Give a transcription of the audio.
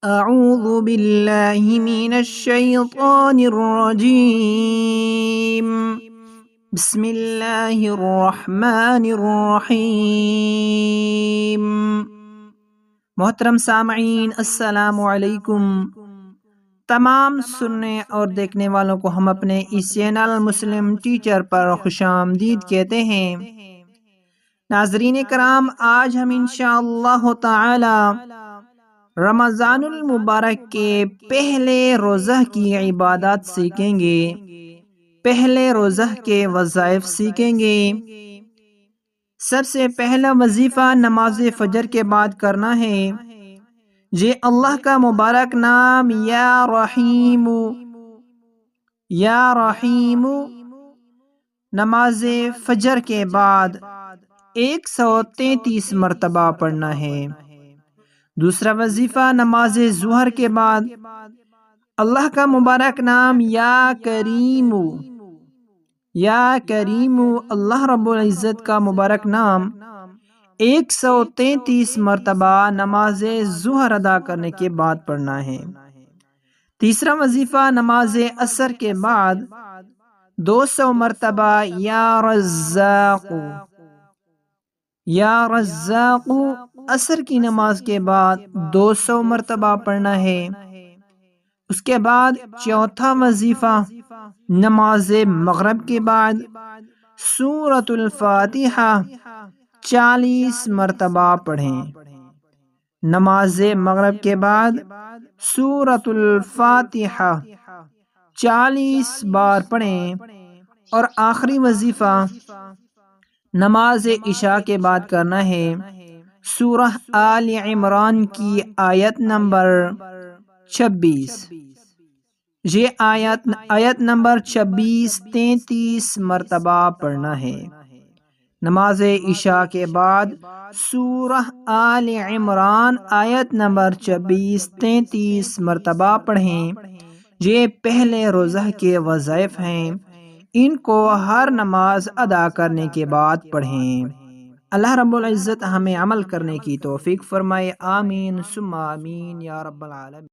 اعوذ باللہ من الشیطان الرجیم بسم اللہ الرحمن الرحیم۔ محترم سامعین، السلام علیکم۔ تمام سننے اور دیکھنے والوں کو ہم اپنے اس چینل مسلم ٹیچر پر خوش آمدید کہتے ہیں۔ ناظرین کرام، آج ہم انشاءاللہ تعالی رمضان المبارک کے پہلے روزہ کی عبادات سیکھیں گے، پہلے روزہ کے وظائف سیکھیں گے۔ سب سے پہلا وظیفہ نماز فجر کے بعد کرنا ہے۔ یہ اللہ کا مبارک نام یا رحیم یا رحیم نماز فجر کے بعد 133 مرتبہ پڑھنا ہے۔ دوسرا وظیفہ نماز ظہر کے بعد اللہ کا مبارک نام یا کریم اللہ رب العزت کا مبارک نام 133 مرتبہ نماز ظہر ادا کرنے کے بعد پڑھنا ہے۔ تیسرا وظیفہ نماز عصر کے بعد 200 مرتبہ یا رزاق عصر کی نماز کے بعد 200 مرتبہ پڑھنا ہے۔ اس کے بعد چوتھا وظیفہ نماز مغرب کے بعد سورۃ الفاتحہ 40 مرتبہ پڑھیں۔ نماز مغرب کے بعد سورۃ الفاتحہ 40 بار پڑھیں۔ اور آخری وظیفہ نماز عشاء کے بعد کرنا ہے۔ سورہ آل عمران کی آیت نمبر 26، یہ آیت نمبر 33 مرتبہ پڑھنا ہے۔ نماز عشاء کے بعد سورہ آل عمران آیت نمبر 33 مرتبہ پڑھیں۔ یہ پہلے روزہ کے وظائف ہیں، ان کو ہر نماز ادا کرنے کے بعد پڑھیں۔ اللہ رب العزت ہمیں عمل کرنے کی توفیق فرمائے، آمین ثم آمین یا رب العالمین۔